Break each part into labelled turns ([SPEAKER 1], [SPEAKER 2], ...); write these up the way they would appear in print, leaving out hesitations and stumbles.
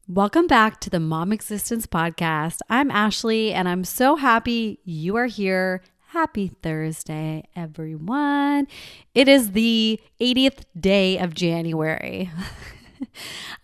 [SPEAKER 1] Welcome back to the Mom Existence Podcast. I'm Ashley, and I'm so happy you are here. Happy Thursday, everyone. It is the 80th day of January.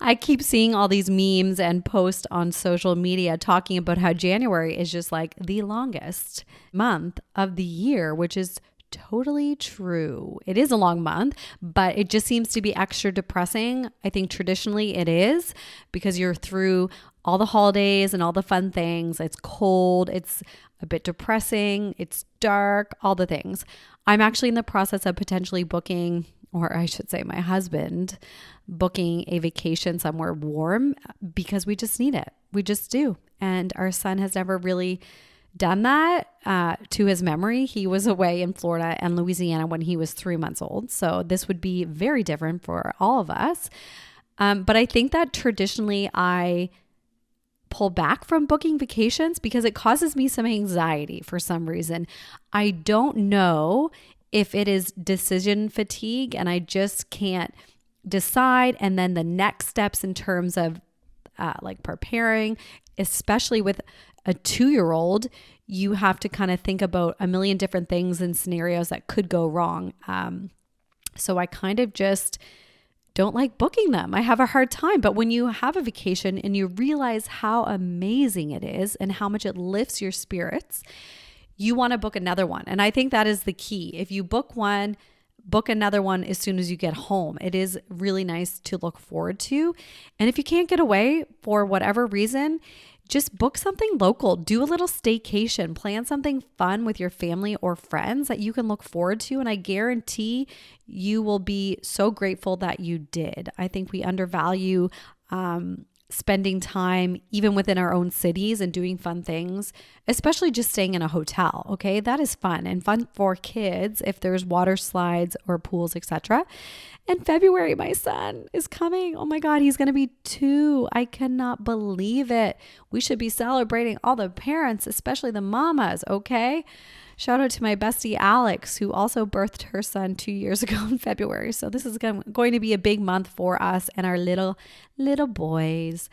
[SPEAKER 1] I keep seeing all these memes and posts on social media talking about how January is just like the longest month of the year, which is totally true. It is a long month, but it just seems to be extra depressing. I think traditionally it is because you're through all the holidays and all the fun things. It's cold. It's a bit depressing. It's dark, all the things. I'm actually in the process of potentially booking, or I should say my husband, booking a vacation somewhere warm because we just need it. We just do. And our son has never really done that to his memory. He was away in Florida and Louisiana when he was 3 months old. So this would be very different for all of us. But I think that traditionally I pull back from booking vacations because it causes me some anxiety for some reason. I don't know if it is decision fatigue and I just can't decide. And then the next steps in terms of like preparing, especially with a 2-year-old, you have to kind of think about a million different things and scenarios that could go wrong. So I kind of just don't like booking them. I have a hard time. But when you have a vacation and you realize how amazing it is and how much it lifts your spirits, you want to book another one. And I think that is the key. If you book one, book another one as soon as you get home. It is really nice to look forward to. And if you can't get away for whatever reason, just book something local, do a little staycation, plan something fun with your family or friends that you can look forward to. And I guarantee you will be so grateful that you did. I think we undervalue spending time even within our own cities and doing fun things, especially just staying in a hotel. Okay, that is fun and fun for kids if there's water slides or pools, etc. And February, my son is coming. Oh my God, he's going to be 2. I cannot believe it. We should be celebrating all the parents, especially the mamas. Okay. Shout out to my bestie, Alex, who also birthed her son 2 years ago in February. So this is going to be a big month for us and our little boys.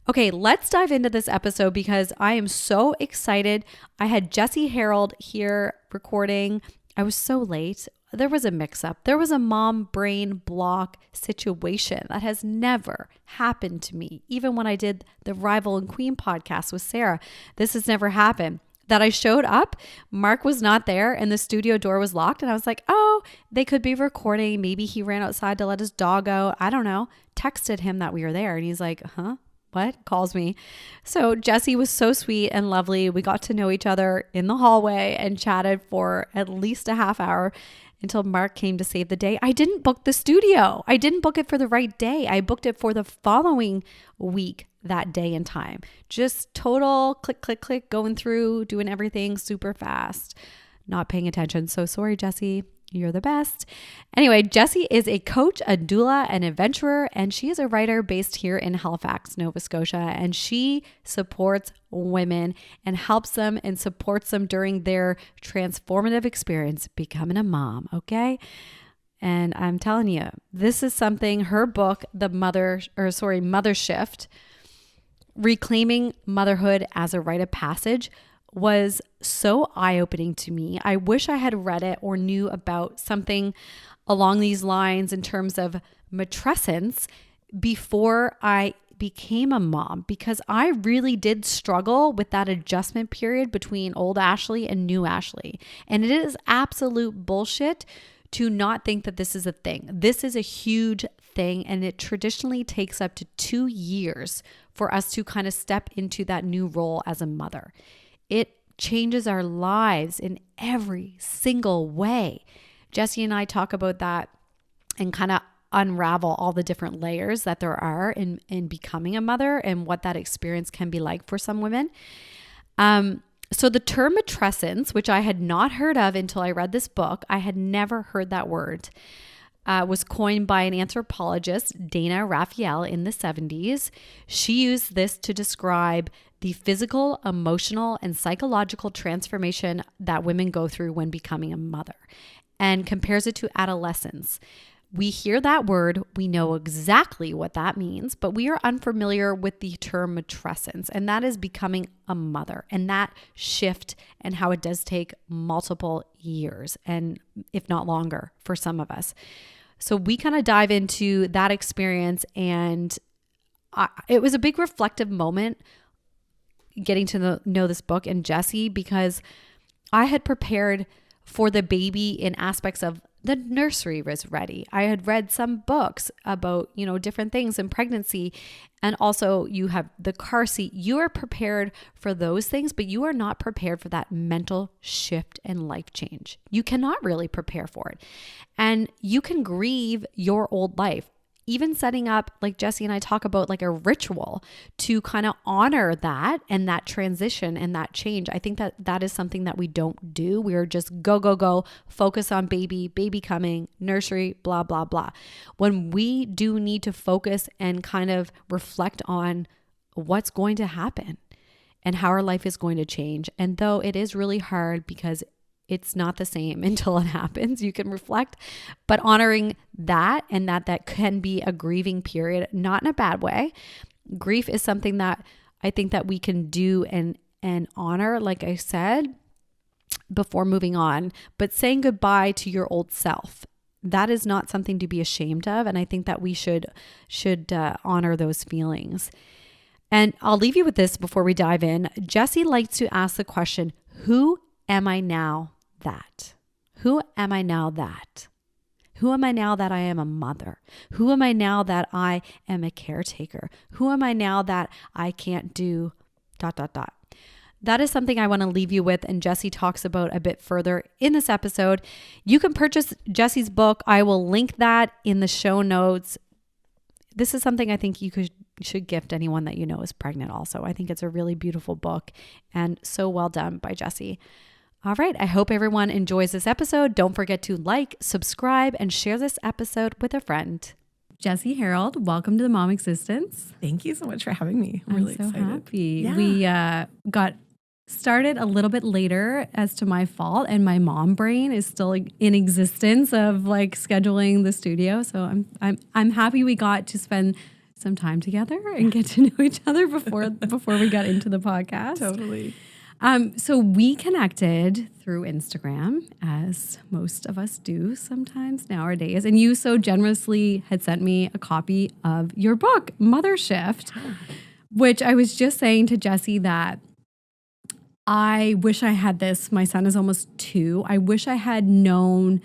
[SPEAKER 1] Okay, let's dive into this episode because I am so excited. I had Jessie Harrold here recording. I was so late. There was a mix-up. There was a mom brain block situation that has never happened to me. Even when I did the Rival and Queen podcast with Sarah, this has never happened. That I showed up, Mark was not there and the studio door was locked. And I was like, oh, they could be recording. Maybe he ran outside to let his dog out. I don't know. Texted him that we were there. And he's like, huh? What? Calls me. So Jessie was so sweet and lovely. We got to know each other in the hallway and chatted for at least a half hour until Mark came to save the day. I didn't book the studio. I didn't book it for the right day. I booked it for the following week, that day and time. Just total click, going through, doing everything super fast, not paying attention. So sorry, Jessie. You're the best. Anyway, Jessie is a coach, a doula, an adventurer, and she is a writer based here in Halifax, Nova Scotia. And she supports women and helps them and supports them during their transformative experience becoming a mom. Okay. And I'm telling you, this is something, her book, Mothershift, Reclaiming Motherhood as a Rite of Passage, was so eye-opening to me. I wish I had read it or knew about something along these lines in terms of matrescence before I became a mom, because I really did struggle with that adjustment period between old Ashley and new Ashley. And it is absolute bullshit to not think that this is a thing. This is a huge thing, and it traditionally takes up to 2 years for us to kind of step into that new role as a mother. It changes our lives in every single way. Jessie and I talk about that and kind of unravel all the different layers that there are in becoming a mother and what that experience can be like for some women. So the term matrescence, which I had not heard of until I read this book, I had never heard that word, was coined by an anthropologist, Dana Raphael, in the 70s. She used this to describe the physical, emotional, and psychological transformation that women go through when becoming a mother, and compares it to adolescence, We hear that word, we know exactly what that means, but we are unfamiliar with the term matrescence, and that is becoming a mother, and that shift and how it does take multiple years, and if not longer for some of us. So we kind of dive into that experience, and it was a big reflective moment getting to know this book and Jessie, because I had prepared for the baby in aspects of the nursery was ready. I had read some books about, different things in pregnancy. And also you have the car seat. You are prepared for those things, but you are not prepared for that mental shift and life change. You cannot really prepare for it. And you can grieve your old life. Even setting up, like Jessie and I talk about, like a ritual to kind of honor that and that transition and that change. I think that that is something that we don't do. We're just go, focus on baby coming, nursery, blah, blah, blah. When we do need to focus and kind of reflect on what's going to happen and how our life is going to change. And though it is really hard because it's not the same until it happens, you can reflect, but honoring that and that can be a grieving period, not in a bad way. Grief is something that I think that we can do and honor, like I said, before moving on, but saying goodbye to your old self. That is not something to be ashamed of. And I think that we should honor those feelings. And I'll leave you with this before we dive in. Jessie likes to ask the question, who am I now that? Who am I now that? Who am I now that I am a mother? Who am I now that I am a caretaker? Who am I now that I can't do ... That is something I want to leave you with, and Jessie talks about a bit further in this episode. You can purchase Jessie's book. I will link that in the show notes. This is something I think you should gift anyone that you know is pregnant also. I think it's a really beautiful book and so well done by Jessie. All right. I hope everyone enjoys this episode. Don't forget to like, subscribe, and share this episode with a friend. Jessie Harrold, welcome to the Mom Existence.
[SPEAKER 2] Thank you so much for having me. I'm really excited.
[SPEAKER 1] Happy. Yeah. We got started a little bit later as to my fault, and my mom brain is still in existence of like scheduling the studio. So I'm happy we got to spend some time together and get to know each other before we got into the podcast.
[SPEAKER 2] Totally.
[SPEAKER 1] So we connected through Instagram, as most of us do sometimes nowadays. And you so generously had sent me a copy of your book, Mothershift, which I was just saying to Jessie that I wish I had this. My son is almost 2. I wish I had known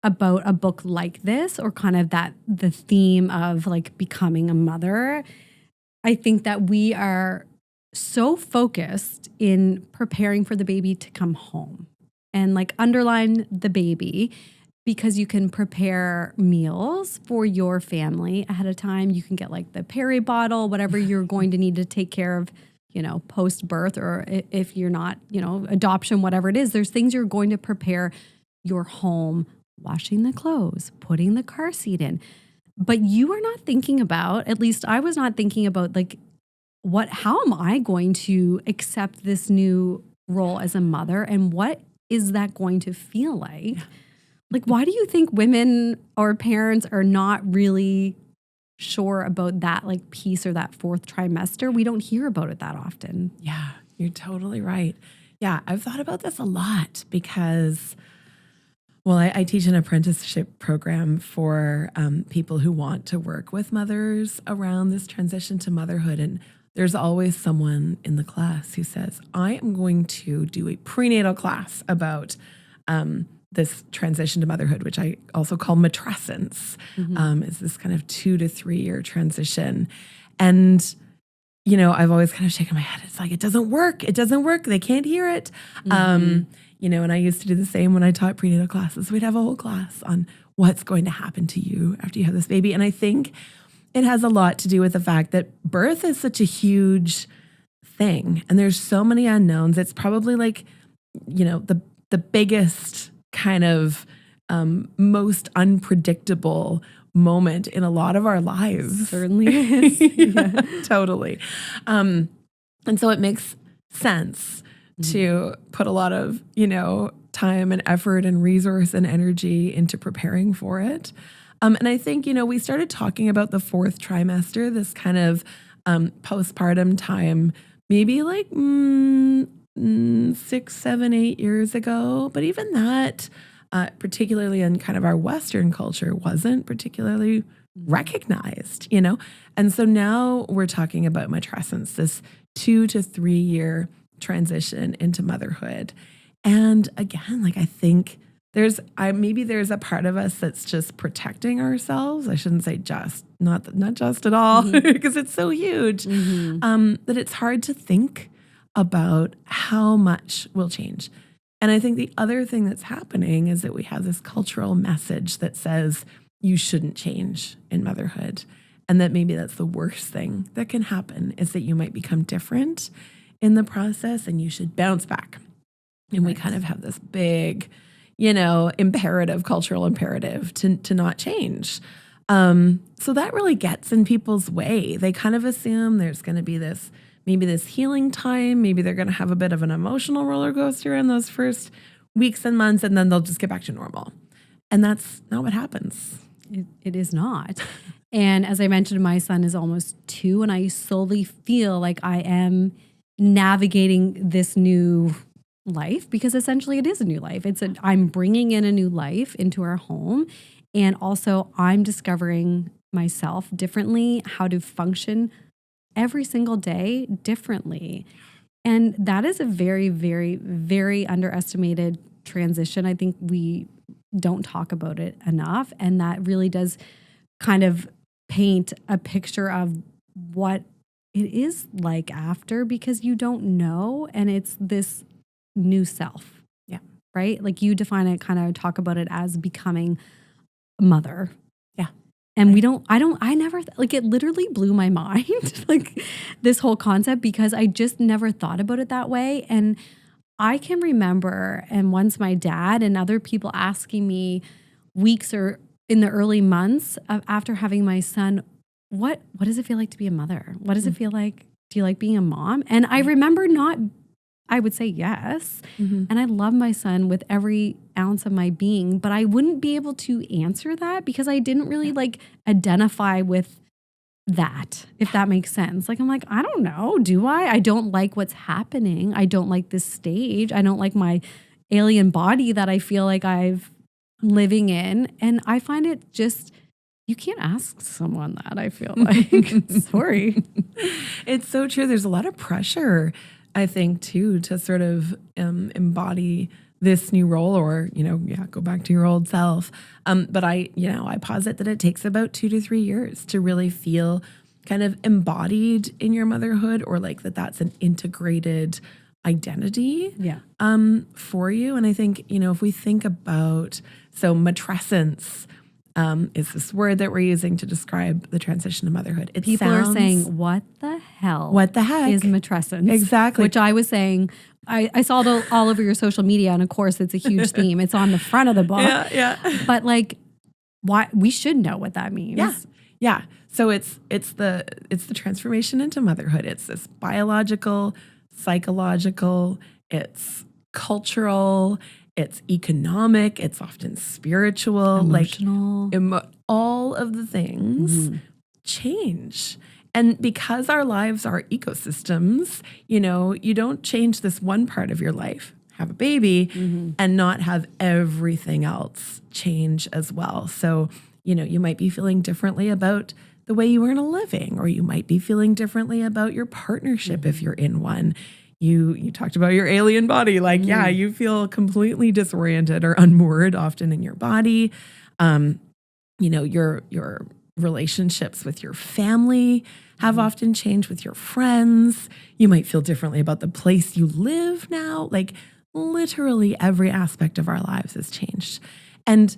[SPEAKER 1] about a book like this, or kind of the theme of like becoming a mother. I think that we are so focused in preparing for the baby to come home, and like underline the baby, because you can prepare meals for your family ahead of time. You can get like the peri bottle, whatever you're going to need to take care of, post birth, or if you're not, adoption, whatever it is, there's things you're going to prepare your home, washing the clothes, putting the car seat in. But you are not thinking about, at least I was not thinking about, like, how am I going to accept this new role as a mother, and what is that going to feel like? Yeah. Like, why do you think women or parents are not really sure about that like piece, or that 4th trimester? We don't hear about it that often.
[SPEAKER 2] Yeah, you're totally right. Yeah, I've thought about this a lot because, well, I teach an apprenticeship program for people who want to work with mothers around this transition to motherhood. And there's always someone in the class who says, I am going to do a prenatal class about this transition to motherhood, which I also call matrescence. Is this kind of 2 to 3 year transition. And, I've always kind of shaken my head. It's like, it doesn't work. It doesn't work. They can't hear it. And I used to do the same when I taught prenatal classes. We'd have a whole class on what's going to happen to you after you have this baby. And I think it has a lot to do with the fact that birth is such a huge thing, and there's so many unknowns. It's probably like, the biggest kind of most unpredictable moment in a lot of our lives.
[SPEAKER 1] Certainly is. Yeah.
[SPEAKER 2] Totally. And so it makes sense to put a lot of, time and effort and resource and energy into preparing for it. And I think, we started talking about the fourth trimester, this kind of postpartum time, maybe like 6, 7, 8 years ago. But even that, particularly in kind of our Western culture, wasn't particularly recognized. And so now we're talking about matrescence, this 2 to 3 year transition into motherhood. And again, like I think maybe there's a part of us that's just protecting ourselves. I shouldn't say just, not just at all, because it's so huge, that it's hard to think about how much will change. And I think the other thing that's happening is that we have this cultural message that says you shouldn't change in motherhood. And that maybe that's the worst thing that can happen, is that you might become different in the process and you should bounce back. And we kind of have this big, cultural imperative to not change. So that really gets in people's way. They kind of assume there's going to be this healing time. Maybe they're going to have a bit of an emotional roller coaster in those first weeks and months, and then they'll just get back to normal. And that's not what happens.
[SPEAKER 1] It is not. And as I mentioned, my son is almost 2, and I slowly feel like I am navigating this new life, because essentially it is a new life. I'm bringing in a new life into our home. And also I'm discovering myself differently, how to function every single day differently. And that is a very, very, very underestimated transition. I think we don't talk about it enough. And that really does kind of paint a picture of what it is like after, because you don't know. And it's this new self.
[SPEAKER 2] Yeah.
[SPEAKER 1] Right? Like you define it, kind of talk about it as becoming a mother.
[SPEAKER 2] Yeah.
[SPEAKER 1] And I never, like it literally blew my mind, like this whole concept, because I just never thought about it that way. And I can remember, and once my dad and other people asking me weeks or in the early months after having my son, what does it feel like to be a mother? What does it feel like? Do you like being a mom? And I remember I would say yes. And I love my son with every ounce of my being, but I wouldn't be able to answer that because I didn't really identify with that, if that makes sense. Like, I'm like, I don't know. Do I? I don't like what's happening. I don't like this stage. I don't like my alien body that I feel like I've living in. And I find it just, you can't ask someone that, I feel like. Sorry.
[SPEAKER 2] It's so true. There's a lot of pressure, I think, too, to sort of embody this new role, or, go back to your old self. But I posit that it takes about 2 to 3 years to really feel kind of embodied in your motherhood, or like that's an integrated identity for you. And I think, if we think about, so matrescence is this word that we're using to describe the transition to motherhood.
[SPEAKER 1] People are saying, what the hell?
[SPEAKER 2] What the heck
[SPEAKER 1] is matrescence?
[SPEAKER 2] Exactly.
[SPEAKER 1] Which I was saying, I saw it all over your social media, and of course it's a huge theme. It's on the front of the book.
[SPEAKER 2] Yeah.
[SPEAKER 1] But why we should know what that means.
[SPEAKER 2] Yeah. So it's the transformation into motherhood. It's this biological, psychological, it's cultural, it's economic, it's often spiritual,
[SPEAKER 1] emotional.
[SPEAKER 2] All of the things change. And because our lives are ecosystems, you don't change this one part of your life, have a baby, and not have everything else change as well. So, you might be feeling differently about the way you earn a living, or you might be feeling differently about your partnership if you're in one. You talked about your alien body. You feel completely disoriented or unmoored often in your body. Your relationships with your family have often changed, with your friends. You might feel differently about the place you live now. Literally every aspect of our lives has changed. And,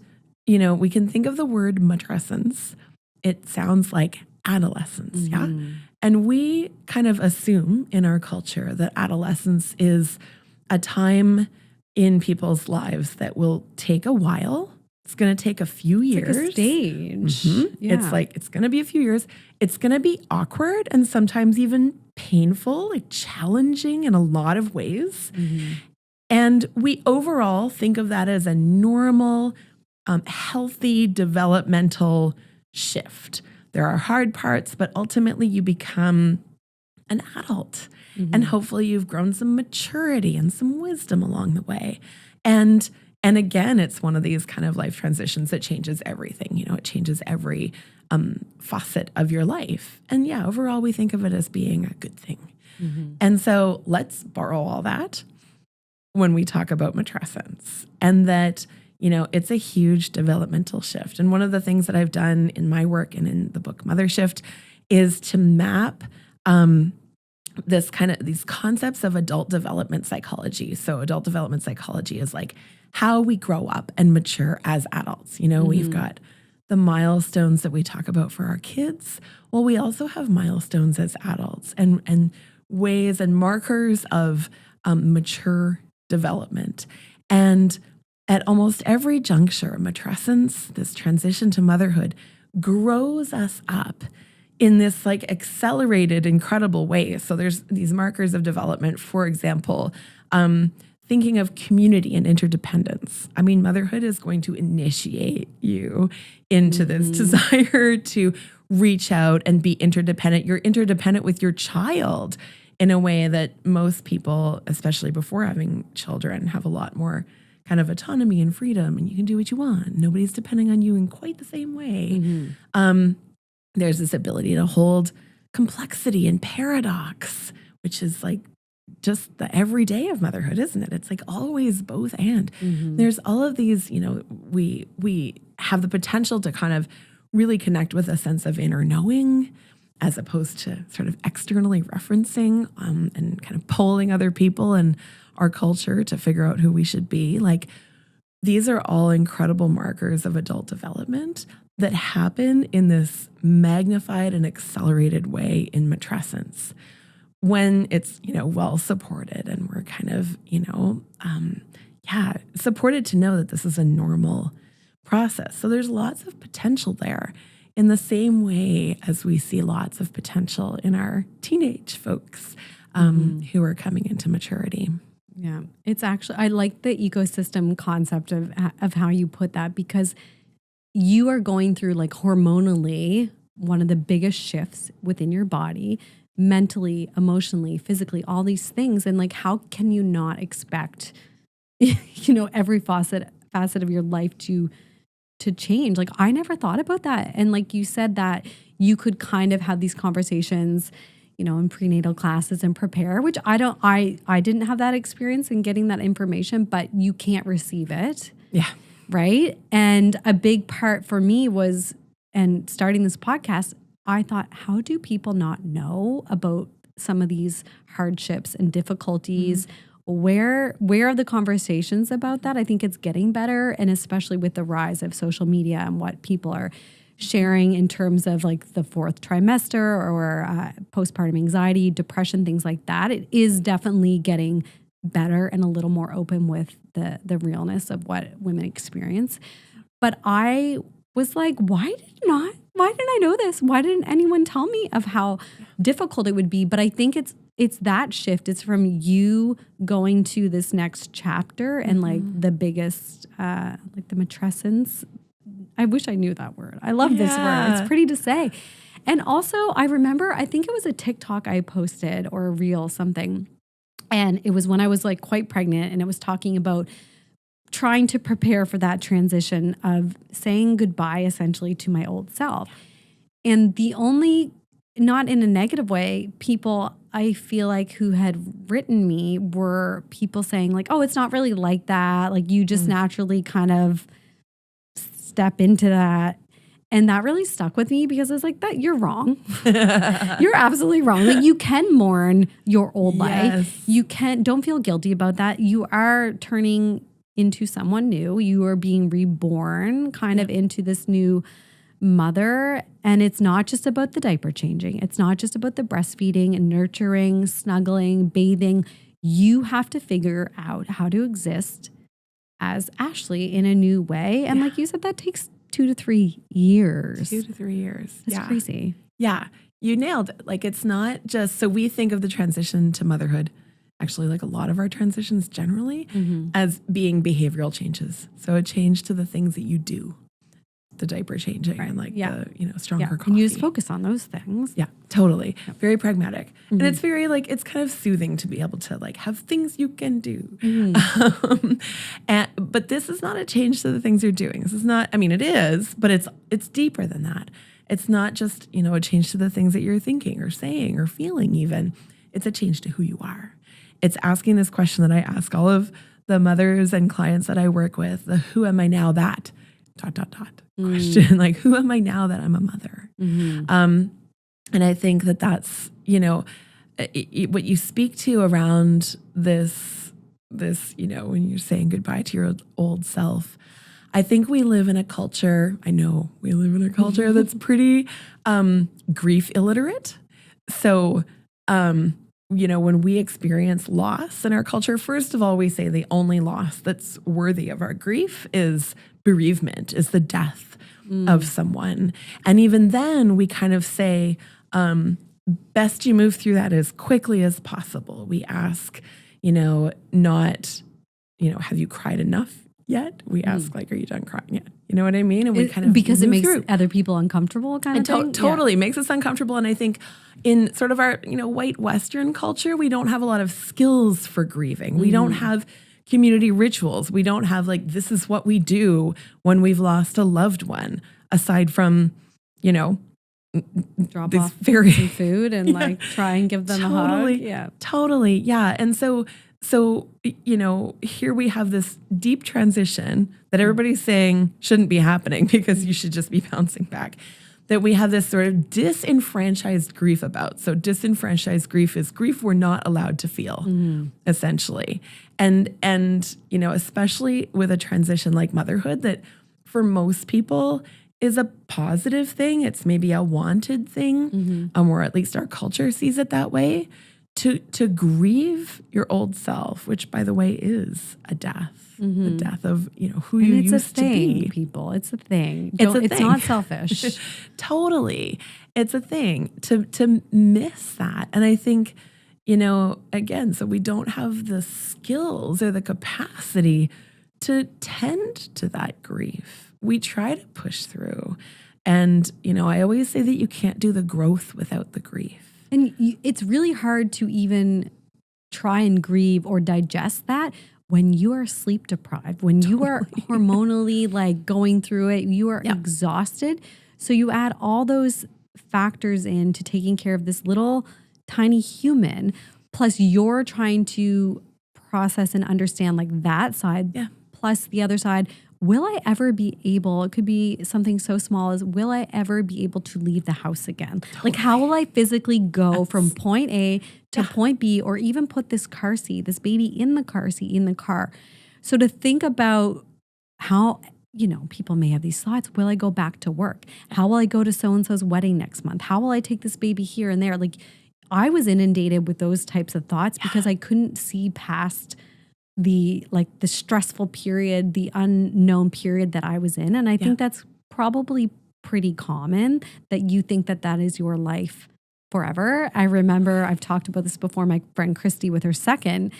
[SPEAKER 2] we can think of the word matrescence. It sounds like adolescence, yeah? And we kind of assume in our culture that adolescence is a time in people's lives that will take a while. It's going to take a few years.
[SPEAKER 1] It's like a stage.
[SPEAKER 2] Yeah. It's going to be a few years. It's going to be awkward and sometimes even painful, challenging in a lot of ways. And we overall think of that as a normal, healthy developmental shift. There are hard parts, but ultimately you become an adult. And hopefully you've grown some maturity and some wisdom along the way. And again, it's one of these kind of life transitions that changes everything. You know, it changes every facet of your life. And yeah, overall, we think of it as being a good thing. And so let's borrow all that when we talk about matrescence, and that, you know, it's a huge developmental shift. And one of the things that I've done in my work and in the book Mothershift is to map these concepts of adult development psychology. So adult development psychology is like how we grow up and mature as adults. You know, we've got the milestones that we talk about for our kids. Well, we also have milestones as adults and ways and markers of mature development. And at almost every juncture, matrescence, this transition to motherhood, grows us up in this like accelerated, incredible way. So there's these markers of development, for example, thinking of community and interdependence. I mean, motherhood is going to initiate you into this desire to reach out and be interdependent. You're interdependent with your child in a way that most people, especially before having children, have a lot more kind of autonomy and freedom, and you can do what you want. Nobody's depending on you in quite the same way. There's this ability to hold complexity and paradox, which is like just the everyday of motherhood, isn't it? It's like always both and. There's all of these, you know, we have the potential to kind of really connect with a sense of inner knowing, as opposed to sort of externally referencing and kind of polling other people and our culture to figure out who we should be. Like, these are all incredible markers of adult development that happen in this magnified and accelerated way in matrescence when it's, you know, well supported, and we're kind of, you know, supported to know that this is a normal process. So there's lots of potential there, in the same way as we see lots of potential in our teenage folks who are coming into maturity.
[SPEAKER 1] Yeah, it's actually, I like the ecosystem concept of how you put that, because you are going through, like, hormonally, one of the biggest shifts within your body, mentally, emotionally, physically, all these things. And like, how can you not expect, you know, every facet of your life to change? Like, I never thought about that. And like you said, that you could kind of have these conversations, you know, in prenatal classes and prepare, which I didn't have that experience in getting that information, but you can't receive it.
[SPEAKER 2] Yeah.
[SPEAKER 1] Right. And a big part for me was, and starting this podcast, I thought, how do people not know about some of these hardships and difficulties? Where are the conversations about that? I think it's getting better. And especially with the rise of social media and what people are sharing in terms of like the fourth trimester or postpartum anxiety, depression, things like that. It is definitely getting better and a little more open with the realness of what women experience. But I was like, why didn't I know this? Why didn't anyone tell me of how difficult it would be? But I think it's that shift. It's from you going to this next chapter and like the biggest, like the matrescence. I wish I knew that word. I love this word. It's pretty to say. And also I remember, I think it was a TikTok I posted or a reel, something. And it was when I was like quite pregnant, and it was talking about trying to prepare for that transition of saying goodbye essentially to my old self. And the only, not in a negative way, people I feel like who had written me were people saying like, oh, it's not really like that. Like you just naturally kind of step into that. And that really stuck with me, because I was like, that you're wrong. You're absolutely wrong. Like you can mourn your old life. You don't feel guilty about that. You are turning into someone new. You are being reborn kind of into this new mother. And it's not just about the diaper changing. It's not just about the breastfeeding and nurturing, snuggling, bathing. You have to figure out how to exist as Ashley in a new way. And like you said, that takes 2 to 3 years.
[SPEAKER 2] 2 to 3 years.
[SPEAKER 1] That's crazy.
[SPEAKER 2] Yeah. You nailed it. Like, it's not just, so we think of the transition to motherhood actually like a lot of our transitions generally, as being behavioral changes. So a change to the things that you do, the diaper changing and like the, stronger coffee.
[SPEAKER 1] And you just focus on those things.
[SPEAKER 2] Yeah, totally. Yep. Very pragmatic. And it's very like, it's kind of soothing to be able to like have things you can do. But this is not a change to the things you're doing. This is not, I mean, it is, but it's deeper than that. It's not just, a change to the things that you're thinking or saying or feeling even. It's a change to who you are. It's asking this question that I ask all of the mothers and clients that I work with, the who am I now that, ... question, like, who am I now that I'm a mother? And I think that that's, what you speak to around this, when you're saying goodbye to your old self. I think we live in a culture, that's pretty grief illiterate. So, when we experience loss in our culture, first of all, we say the only loss that's worthy of our grief is bereavement, is the death of someone. And even then we kind of say, best you move through that as quickly as possible. We ask, not, have you cried enough yet? We ask like, are you done crying yet? You know what I mean? And we kind of
[SPEAKER 1] because it makes
[SPEAKER 2] through.
[SPEAKER 1] Other people uncomfortable kind of thing?
[SPEAKER 2] Totally makes us uncomfortable. And I think in sort of our, white Western culture, we don't have a lot of skills for grieving. We don't have community rituals. We don't have like, this is what we do when we've lost a loved one, aside from,
[SPEAKER 1] drop off some food and like try and give them a hug. Yeah.
[SPEAKER 2] Totally. Yeah. And so, here we have this deep transition that everybody's saying shouldn't be happening because you should just be bouncing back, that we have this sort of disenfranchised grief about. So disenfranchised grief is grief we're not allowed to feel, essentially. And especially with a transition like motherhood, that for most people is a positive thing. It's maybe a wanted thing, or at least our culture sees it that way. To grieve your old self, which by the way is a death, the death of who you used to be.
[SPEAKER 1] People, it's a thing.
[SPEAKER 2] It's
[SPEAKER 1] not selfish.
[SPEAKER 2] Totally, it's a thing to miss that. And I think again, so we don't have the skills or the capacity to tend to that grief. We try to push through, and I always say that you can't do the growth without the grief.
[SPEAKER 1] And it's really hard to even try and grieve or digest that when you are sleep deprived, when you are hormonally like going through it, you are exhausted. So you add all those factors into taking care of this little tiny human, plus you're trying to process and understand like that side, plus the other side. Will I ever be able, it could be something so small as, will I ever be able to leave the house again? Totally. Like, how will I physically go from point A to point B, or even put this car seat, this baby in the car seat, in the car? So to think about how, people may have these thoughts. Will I go back to work? How will I go to so-and-so's wedding next month? How will I take this baby here and there? Like, I was inundated with those types of thoughts because I couldn't see past the stressful period, the unknown period that I was in. And I think that's probably pretty common, that you think that is your life forever. I remember, I've talked about this before, my friend Christy with her second,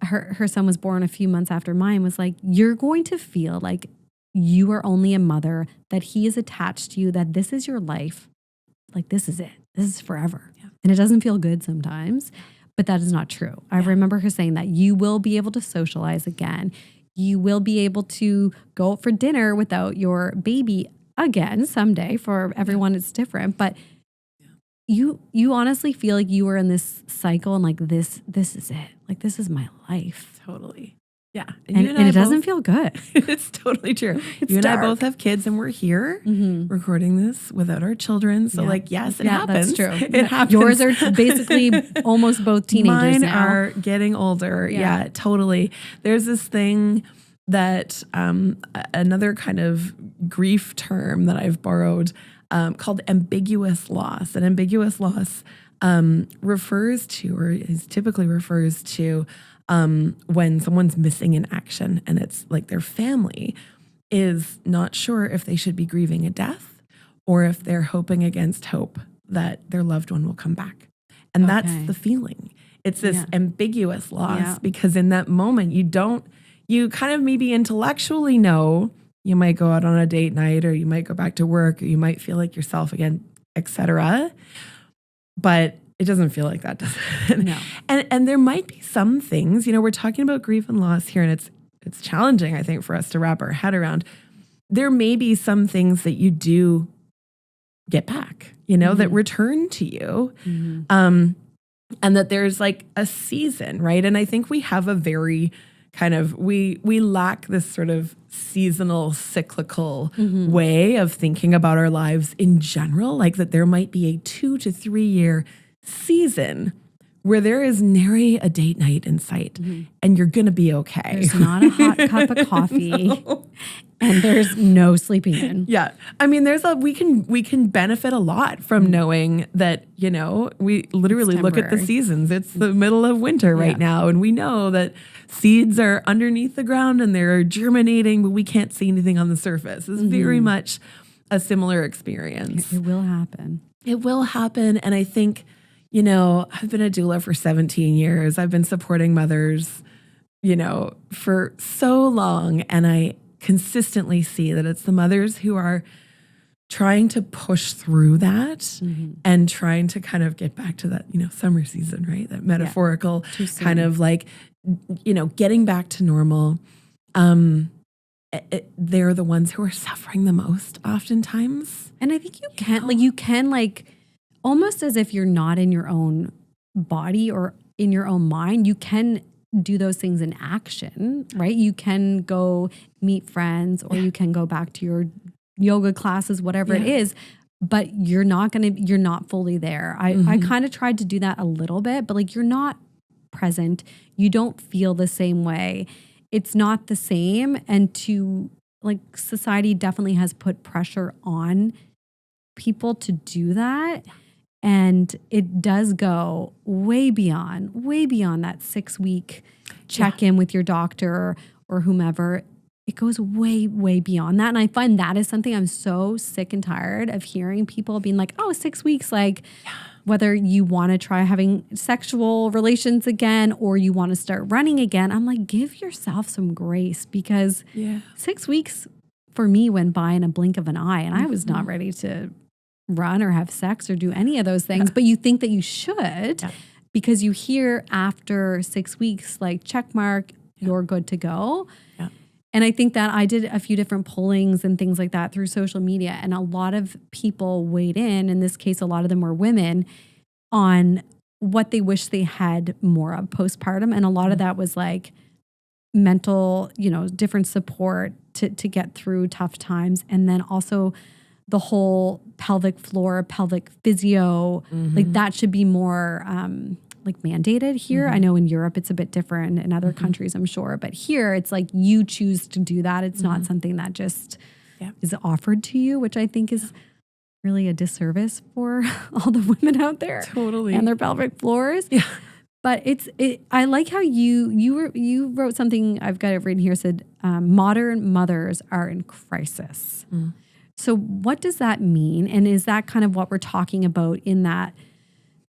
[SPEAKER 1] her son was born a few months after mine, was like, you're going to feel like you are only a mother, that he is attached to you, that this is your life. Like, this is it. This is forever. Yeah. And it doesn't feel good sometimes. But that is not true. I remember her saying that you will be able to socialize again. You will be able to go out for dinner without your baby again someday. For everyone, it's different. But you honestly feel like you are in this cycle and like this is it. Like, this is my life.
[SPEAKER 2] Totally. Yeah.
[SPEAKER 1] And it doesn't feel good.
[SPEAKER 2] It's totally true. You and I both have kids, and we're here recording this without our children. So yes, it happens.
[SPEAKER 1] That's true.
[SPEAKER 2] It happens.
[SPEAKER 1] Yours are basically almost both teenagers.
[SPEAKER 2] Mine are getting older. Yeah, totally. There's this thing that another kind of grief term that I've borrowed called ambiguous loss. And ambiguous loss refers to, or is typically refers to, when someone's missing in action, and it's like their family is not sure if they should be grieving a death or if they're hoping against hope that their loved one will come back. And that's the feeling. It's this ambiguous loss,
[SPEAKER 1] Yeah.
[SPEAKER 2] because in that moment you kind of maybe intellectually know you might go out on a date night, or you might go back to work, or you might feel like yourself again, etc. But it doesn't feel like that, does it?
[SPEAKER 1] No.
[SPEAKER 2] And there might be some things, we're talking about grief and loss here, and it's challenging, I think, for us to wrap our head around. There may be some things that you do get back, that return to you. And that there's like a season, right? And I think we have a very kind of, we lack this sort of seasonal, cyclical way of thinking about our lives in general, like that there might be a 2 to 3 year season where there is nary a date night in sight, and you're going to be okay.
[SPEAKER 1] There's not a hot cup of coffee,
[SPEAKER 2] No.
[SPEAKER 1] and there's no sleeping in.
[SPEAKER 2] Yeah. I mean, we can benefit a lot from knowing that, we literally look at the
[SPEAKER 1] temporary.
[SPEAKER 2] seasons. It's the middle of winter right now, and we know that seeds are underneath the ground and they're germinating, but we can't see anything on the surface. It's very much a similar experience.
[SPEAKER 1] It will happen.
[SPEAKER 2] It will happen. And I think, I've been a doula for 17 years. I've been supporting mothers, for so long. And I consistently see that it's the mothers who are trying to push through that and trying to kind of get back to that, summer season, right? That metaphorical kind of like, getting back to normal. They're the ones who are suffering the most oftentimes.
[SPEAKER 1] And I think you can almost as if you're not in your own body or in your own mind, you can do those things in action, right? You can go meet friends, or you can go back to your yoga classes, whatever it is, but you're not fully there. I kind of tried to do that a little bit, but you're not present. You don't feel the same way. It's not the same. And society definitely has put pressure on people to do that. And it does go way beyond that 6-week check-in with your doctor or whomever. It goes way, way beyond that. And I find that is something I'm so sick and tired of hearing people being like, 6 weeks, whether you want to try having sexual relations again or you want to start running again. I'm like, give yourself some grace, because 6 weeks for me went by in a blink of an eye, and I was not ready to run or have sex or do any of those things. But you think that you should because you hear after 6 weeks, check mark, you're good to go.
[SPEAKER 2] Yeah.
[SPEAKER 1] And I think that I did a few different pollings and things like that through social media. And a lot of people weighed in this case, a lot of them were women, on what they wish they had more of postpartum. And a lot of that was mental, different support to get through tough times. And then also the whole pelvic floor, pelvic physio, that should be more mandated here. I know in Europe it's a bit different, in other countries I'm sure, but here it's you choose to do that. It's not something that just is offered to you, which I think is really a disservice for all the women out there.
[SPEAKER 2] Totally.
[SPEAKER 1] And their pelvic floors. Yeah. But I like how you wrote something, I've got it written here, said modern mothers are in crisis. So what does that mean? And is that kind of what we're talking about in that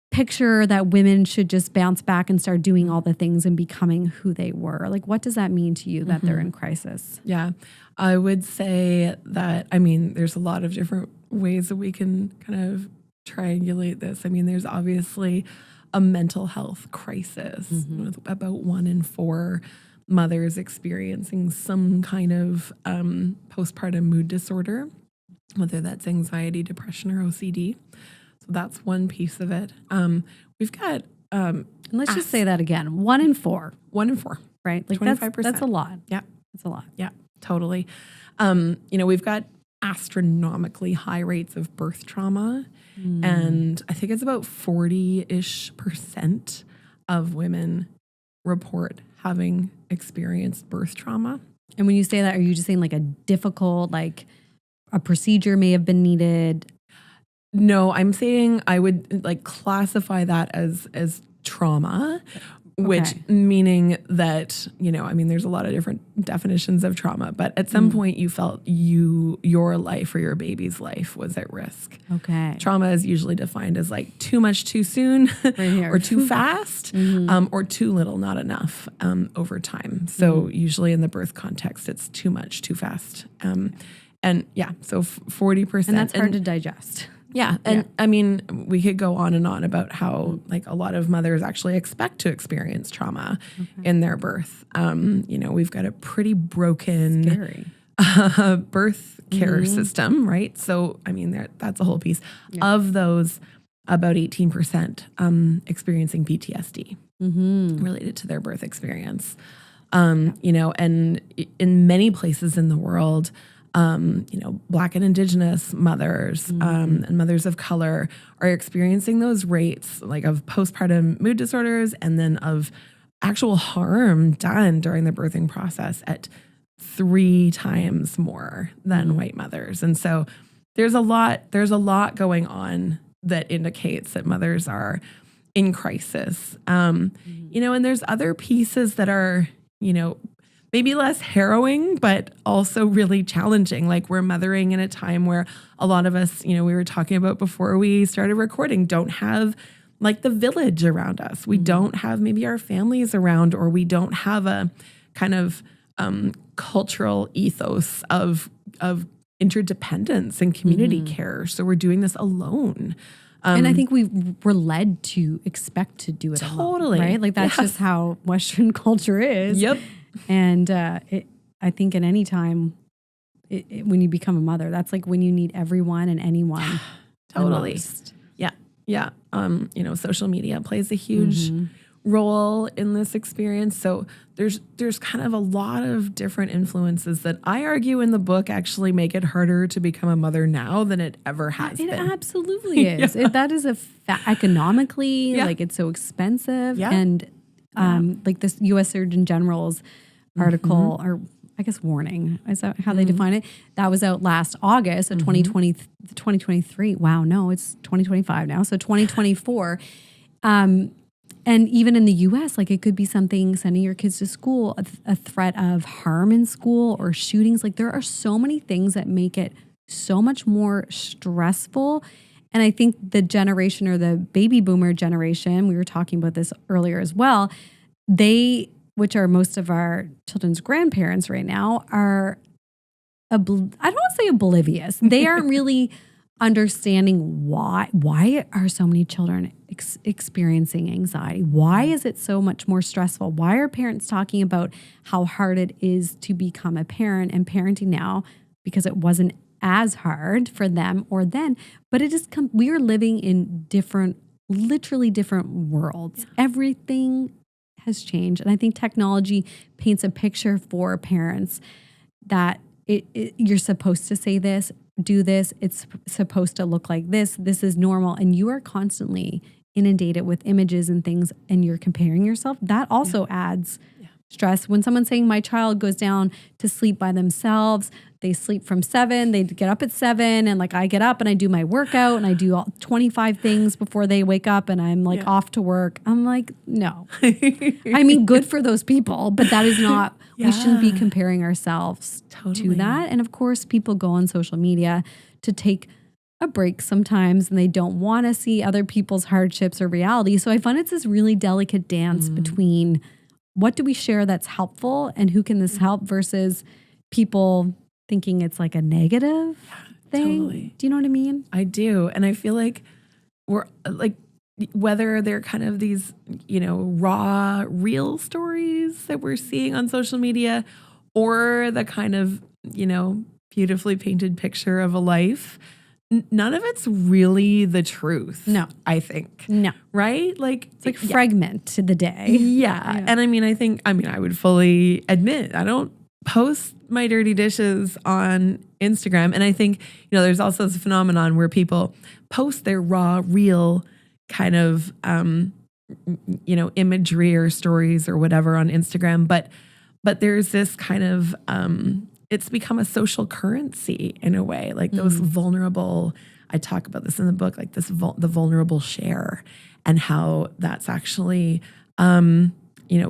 [SPEAKER 1] picture, that women should just bounce back and start doing all the things and becoming who they were? What does that mean to you that they're in crisis?
[SPEAKER 2] Yeah, I would say that, there's a lot of different ways that we can kind of triangulate this. There's obviously a mental health crisis with about 1 in 4 mothers experiencing some kind of postpartum mood disorder, whether that's anxiety, depression, or OCD. So that's one piece of it. We've got...
[SPEAKER 1] let's just say that again. 1 in 4.
[SPEAKER 2] 1 in 4.
[SPEAKER 1] Right?
[SPEAKER 2] 25%.
[SPEAKER 1] That's a lot.
[SPEAKER 2] Yeah.
[SPEAKER 1] That's a lot.
[SPEAKER 2] Yeah, totally. We've got astronomically high rates of birth trauma. And I think it's about 40-ish% of women report having experienced birth trauma.
[SPEAKER 1] And when you say that, are you just saying a difficult, a procedure may have been needed?
[SPEAKER 2] No, I'm saying I would classify that as trauma. which meaning that, I mean, there's a lot of different definitions of trauma, but at some point you felt your life or your baby's life was at risk.
[SPEAKER 1] Okay.
[SPEAKER 2] Trauma is usually defined as like too much too soon or too fast or too little, not enough over time. So usually in the birth context, it's too much, too fast. And yeah, so 40%.
[SPEAKER 1] And that's hard to digest.
[SPEAKER 2] Yeah. And I mean, we could go on and on about how like a lot of mothers actually expect to experience trauma in their birth. We've got a pretty broken birth care system, right? So, I mean, that's a whole piece. Of those, about 18% experiencing PTSD related to their birth experience. And in many places in the world, Black and Indigenous mothers and mothers of color are experiencing those rates like of postpartum mood disorders and then of actual harm done during the birthing process at 3 times more than white mothers. And so there's a lot going on that indicates that mothers are in crisis. And there's other pieces that are, maybe less harrowing, but also really challenging. Like we're mothering in a time where a lot of us, we were talking about before we started recording, don't have like the village around us. We don't have maybe our families around, or we don't have a kind of cultural ethos of interdependence and community care. So we're doing this alone.
[SPEAKER 1] And I think we're led to expect to do it alone, right? Like that's just how Western culture is.
[SPEAKER 2] Yep.
[SPEAKER 1] And I think at any time, when you become a mother, that's like when you need everyone and anyone.
[SPEAKER 2] Totally.
[SPEAKER 1] The most.
[SPEAKER 2] Yeah. Yeah. Social media plays a huge role in this experience. So there's kind of a lot of different influences that I argue in the book actually make it harder to become a mother now than it ever has been.
[SPEAKER 1] It absolutely is. That is economically, like it's so expensive.
[SPEAKER 2] Yeah.
[SPEAKER 1] And like this U.S. Surgeon General's article, or I guess warning, is that how they define it? That was out last August of 2023. Wow, no, it's 2025 now. So 2024. And even in the U.S., like it could be something, sending your kids to school, a threat of harm in school or shootings. Like there are so many things that make it so much more stressful. And I think the generation, or the baby boomer generation, we were talking about this earlier as well, which are most of our children's grandparents right now, are, I don't want to say oblivious. They aren't really understanding why are so many children experiencing anxiety? Why is it so much more stressful? Why are parents talking about how hard it is to become a parent and parenting now? Because it wasn't as hard for them or then, but we are living in literally different worlds. Yeah. Everything has changed. And I think technology paints a picture for parents that you're supposed to say this, do this, it's supposed to look like this is normal. And you are constantly inundated with images and things, and you're comparing yourself. That also adds stress. When someone's saying my child goes down to sleep by themselves, they sleep from 7, they get up at 7, and like I get up and I do my workout and I do 25 things before they wake up and I'm like off to work. I'm like, no. I mean, good for those people, but that is not, we shouldn't be comparing ourselves to that. And of course, people go on social media to take a break sometimes and they don't want to see other people's hardships or reality. So I find it's this really delicate dance between what do we share that's helpful and who can this help versus people thinking it's like a negative thing.
[SPEAKER 2] Totally.
[SPEAKER 1] Do you know what I mean?
[SPEAKER 2] I do. And I feel like we're like, whether they're kind of these, raw, real stories that we're seeing on social media or the kind of, beautifully painted picture of a life, none of it's really the truth.
[SPEAKER 1] No.
[SPEAKER 2] I think.
[SPEAKER 1] No.
[SPEAKER 2] Right? Like
[SPEAKER 1] it's like fragment to the day.
[SPEAKER 2] Yeah. And I would fully admit, I don't post my dirty dishes on Instagram. And I think, there's also this phenomenon where people post their raw, real kind of, imagery or stories or whatever on Instagram. But there's this kind of, it's become a social currency in a way, like those vulnerable, I talk about this in the book, like the vulnerable share and how that's actually,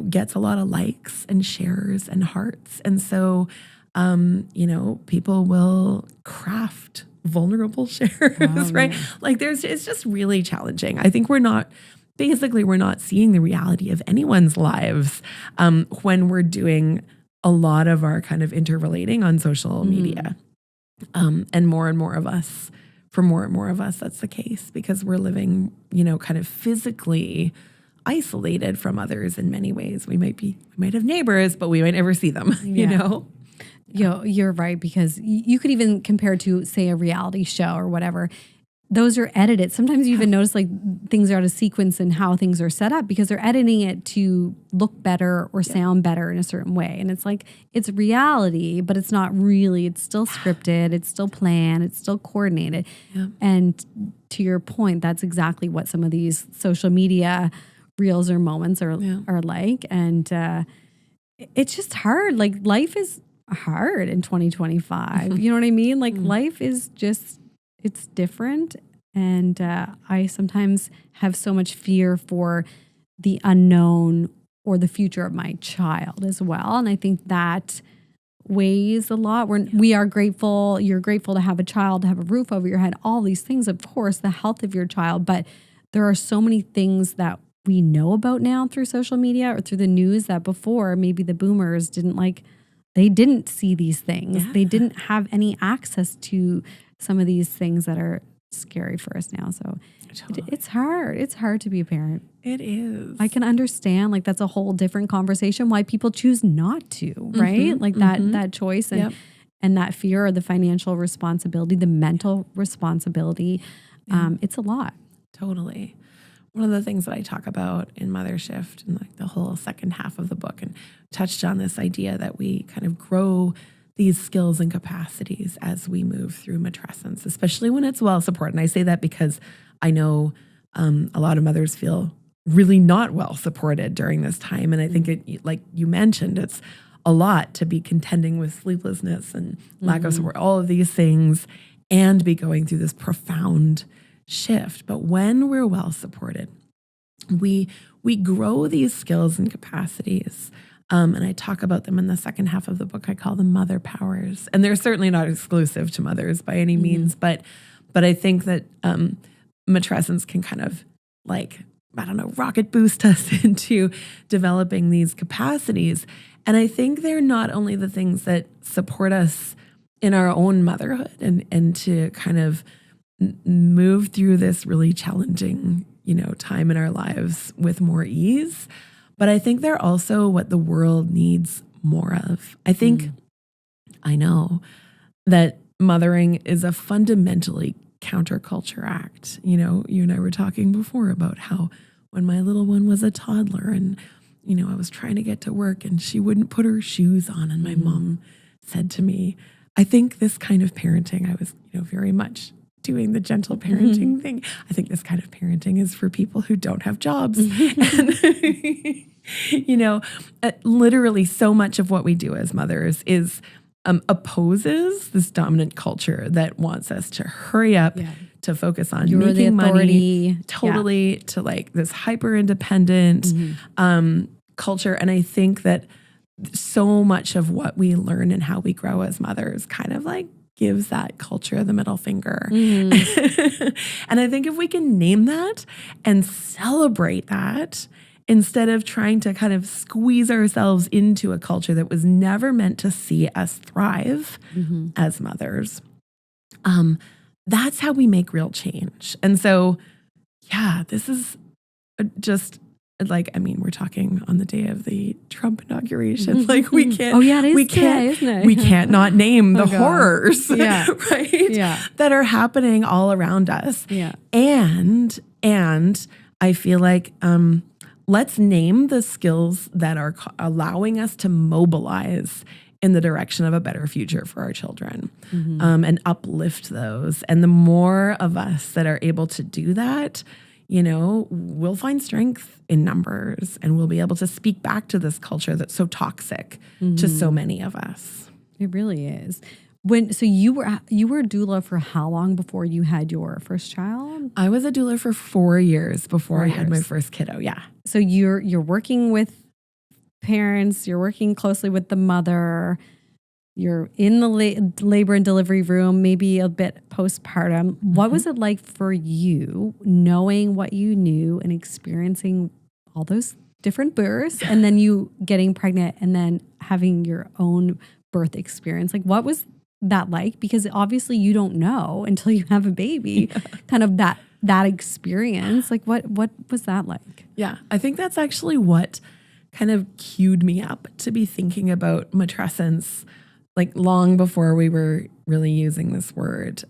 [SPEAKER 2] gets a lot of likes and shares and hearts. And so, people will craft vulnerable shares, right?
[SPEAKER 1] Yeah.
[SPEAKER 2] Like it's just really challenging. I think we're not seeing the reality of anyone's lives when we're doing a lot of our kind of interrelating on social media. And more of us, that's the case because we're living, kind of physically isolated from others in many ways. We might have neighbors, but we might never see them,
[SPEAKER 1] You're right, because you could even compare to, say, a reality show or whatever. Those are edited. Sometimes you even notice like things are out of sequence in how things are set up because they're editing it to look better or sound better in a certain way. And it's like, it's reality, but it's not really. It's still scripted. It's still planned. It's still coordinated. Yeah. And to your point, that's exactly what some of these social media reels or moments are like. And it's just hard. Like life is hard in 2025. You know what I mean? Like life is just, it's different. And I sometimes have so much fear for the unknown or the future of my child as well. And I think that weighs a lot. We are grateful. You're grateful to have a child, to have a roof over your head, all these things, of course, the health of your child. But there are so many things that we know about now through social media or through the news that before maybe the boomers they didn't see these things. Yeah. They didn't have any access to some of these things that are scary for us now. So it's hard. It's hard to be a parent.
[SPEAKER 2] It is.
[SPEAKER 1] I can understand, like, that's a whole different conversation why people choose not to, right? Like that choice and that fear of the financial responsibility, the mental responsibility. It's a lot.
[SPEAKER 2] Totally. One of the things that I talk about in Mothershift and like the whole second half of the book and touched on this idea that we kind of grow these skills and capacities as we move through matrescence, especially when it's well supported. And I say that because I know a lot of mothers feel really not well supported during this time. And I think it, like you mentioned, it's a lot to be contending with sleeplessness and lack of support, all of these things, and be going through this profound shift. But when we're well supported, we grow these skills and capacities. And I talk about them in the second half of the book. I call them mother powers. And they're certainly not exclusive to mothers by any means, but I think that matrescence can kind of like, I don't know, rocket boost us into developing these capacities. And I think they're not only the things that support us in our own motherhood and to kind of move through this really challenging, time in our lives with more ease, but I think they're also what the world needs more of. I think, I know that mothering is a fundamentally counterculture act. You and I were talking before about how when my little one was a toddler and, I was trying to get to work and she wouldn't put her shoes on. And my mom said to me, I think this kind of parenting, I was, very much doing the gentle parenting thing. I think this kind of parenting is for people who don't have jobs. And, literally so much of what we do as mothers is opposes this dominant culture that wants us to hurry up, to focus on making money, totally to like this hyper independent culture. And I think that so much of what we learn and how we grow as mothers kind of like gives that culture the middle finger. And I think if we can name that and celebrate that instead of trying to kind of squeeze ourselves into a culture that was never meant to see us thrive as mothers, that's how we make real change. And so, this is just like, we're talking on the day of the Trump inauguration. Like we can't, we can't not name the horrors, right? That are happening all around us. And I feel like, let's name the skills that are allowing us to mobilize in the direction of a better future for our children, and uplift those. And the more of us that are able to do that, we'll find strength in numbers and we'll be able to speak back to this culture that's so toxic to so many of us.
[SPEAKER 1] It really is. So you were a doula for how long before you had your first child?
[SPEAKER 2] I was a doula for 4 years before I had my first kiddo. Yeah.
[SPEAKER 1] So you're working with parents, you're working closely with the mother, you're in the labor and delivery room, maybe a bit postpartum. What was it like for you knowing what you knew and experiencing all those different births and then you getting pregnant and then having your own birth experience? Like, what was that like? Because obviously you don't know until you have a baby, kind of that experience. Like, what was that like?
[SPEAKER 2] Yeah, I think that's actually what kind of cued me up to be thinking about matrescence, like long before we were really using this word.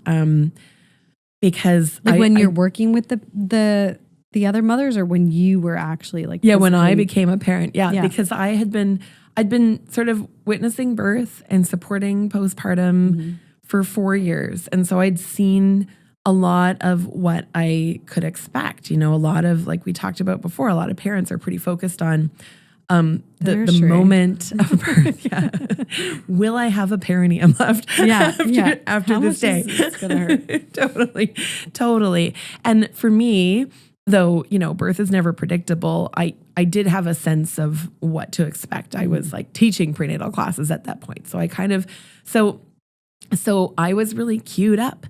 [SPEAKER 2] Because
[SPEAKER 1] like when you're working with the other mothers, or when you were actually like,
[SPEAKER 2] when I became a parent, because I'd been sort of witnessing birth and supporting postpartum for 4 years. And so I'd seen a lot of what I could expect. You know, a lot of, like we talked about before, a lot of parents are pretty focused on the moment of birth. Will I have a perineum left after this day?
[SPEAKER 1] It's going to hurt.
[SPEAKER 2] Totally. And for me, though, you know, birth is never predictable, I did have a sense of what to expect. I was like teaching prenatal classes at that point. So I kind of, so I was really queued up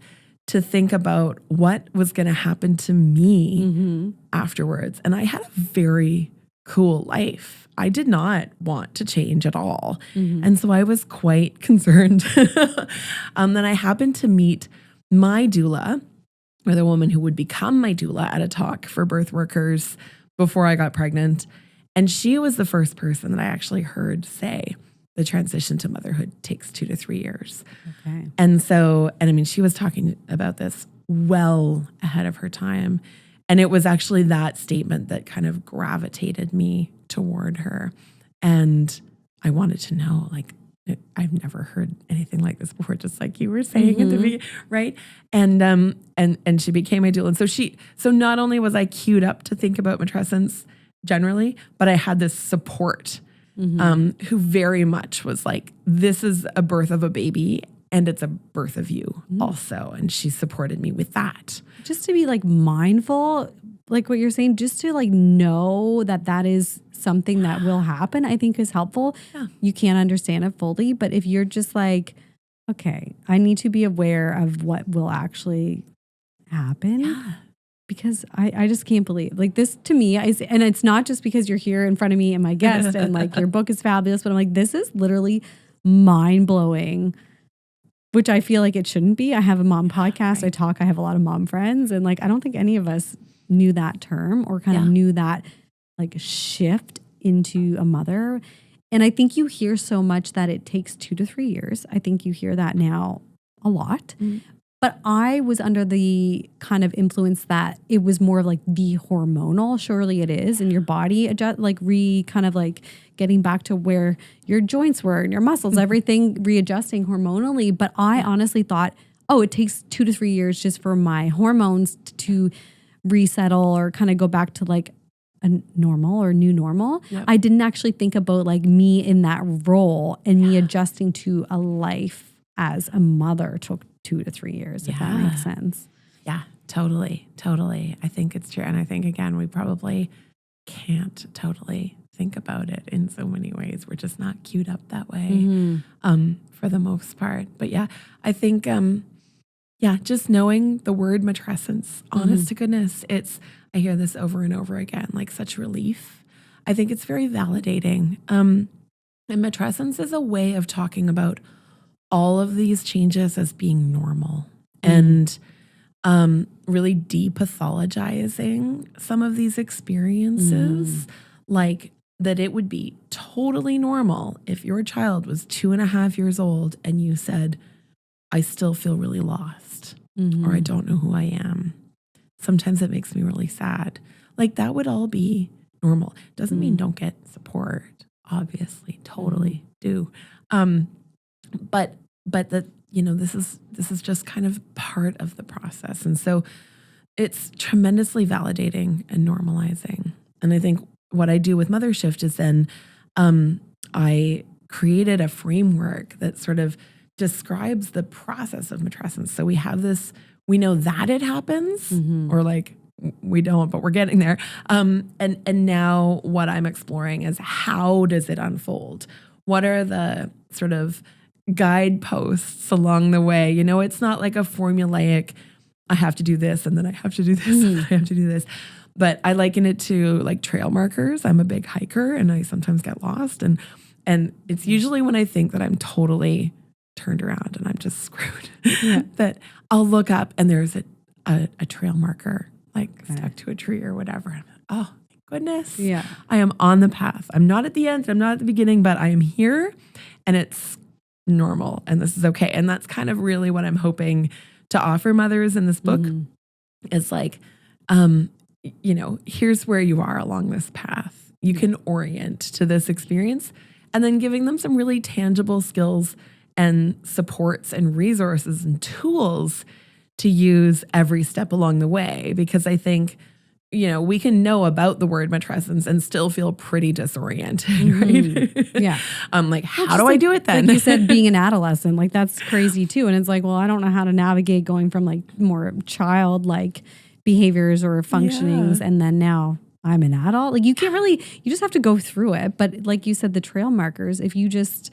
[SPEAKER 2] to think about what was going to happen to me afterwards. And I had a very cool life. I did not want to change at all. And so I was quite concerned. Then I happened to meet my doula, or the woman who would become my doula, at a talk for birth workers before I got pregnant. And she was the first person that I actually heard say the transition to motherhood takes 2 to 3 years.
[SPEAKER 1] Okay.
[SPEAKER 2] And so, and I mean, she was talking about this well ahead of her time. And it was actually that statement that kind of gravitated me toward her. And I wanted to know, like, I've never heard anything like this before, just like you were saying at the beginning, right? And she became my doula. And so not only was I queued up to think about matrescence generally, but I had this support who very much was like, this is a birth of a baby and it's a birth of you also. And she supported me with that.
[SPEAKER 1] Just to be like mindful, like what you're saying, just to like know that is something that will happen, I think is helpful. Yeah. You can't understand it fully, but if you're just like, okay, I need to be aware of what will actually happen.
[SPEAKER 2] Yeah.
[SPEAKER 1] Because I just can't believe, like, this to me, and it's not just because you're here in front of me and my guest and like your book is fabulous, but I'm like, this is literally mind blowing, which I feel like it shouldn't be. I have a mom podcast. I have a lot of mom friends, and like, I don't think any of us knew that term or kind of knew that like shift into a mother. And I think you hear so much that it takes 2 to 3 years. I think you hear that now a lot. But I was under the kind of influence that it was more like the hormonal. Surely it is, and your body adjust, like kind of like getting back to where your joints were and your muscles, everything readjusting hormonally. But I honestly thought, oh, it takes 2 to 3 years just for my hormones to resettle or kind of go back to like a normal or new normal. Yep. I didn't actually think about like me in that role and me adjusting to a life as a mother took 2 to 3 years, if that makes sense.
[SPEAKER 2] Yeah, totally. I think it's true. And I think, again, we probably can't totally think about it in so many ways. We're just not queued up that way for the most part. But yeah, I think, just knowing the word matrescence, honest to goodness, I hear this over and over again, like such relief. I think it's very validating. And matrescence is a way of talking about all of these changes as being normal and really depathologizing some of these experiences, like that it would be totally normal if your child was 2.5 years old and you said, I still feel really lost or I don't know who I am. Sometimes it makes me really sad. Like that would all be normal. Doesn't mean don't get support, obviously, totally do. But that, you know, this is just kind of part of the process. And so it's tremendously validating and normalizing. And I think what I do with Mothershift is then I created a framework that sort of describes the process of matrescence. So we have this, we know that it happens or like we don't, but we're getting there. And now what I'm exploring is how does it unfold? What are the sort of guideposts along the way? You know, it's not like a formulaic, I have to do this and then I have to do this and I have to do this. But I liken it to like trail markers. I'm a big hiker and I sometimes get lost. And it's usually when I think that I'm totally turned around and I'm just screwed that I'll look up and there's a trail marker like stuck to a tree or whatever. I'm like, oh, thank goodness.
[SPEAKER 1] Yeah.
[SPEAKER 2] I am on the path. I'm not at the end. I'm not at the beginning, but I am here and it's normal and this is okay. And that's kind of really what I'm hoping to offer mothers in this book. Is like, you know, here's where you are along this path. You can orient to this experience and then giving them some really tangible skills and supports and resources and tools to use every step along the way. Because I think, you know, we can know about the word matrescence and still feel pretty disoriented, right?
[SPEAKER 1] Yeah.
[SPEAKER 2] I'm like, how do I do it then?
[SPEAKER 1] Like you said, being an adolescent, like that's crazy too. And it's like, well, I don't know how to navigate going from like more childlike behaviors or functionings. And then now I'm an adult. Like you can't really, you just have to go through it. But like you said, the trail markers, if you just,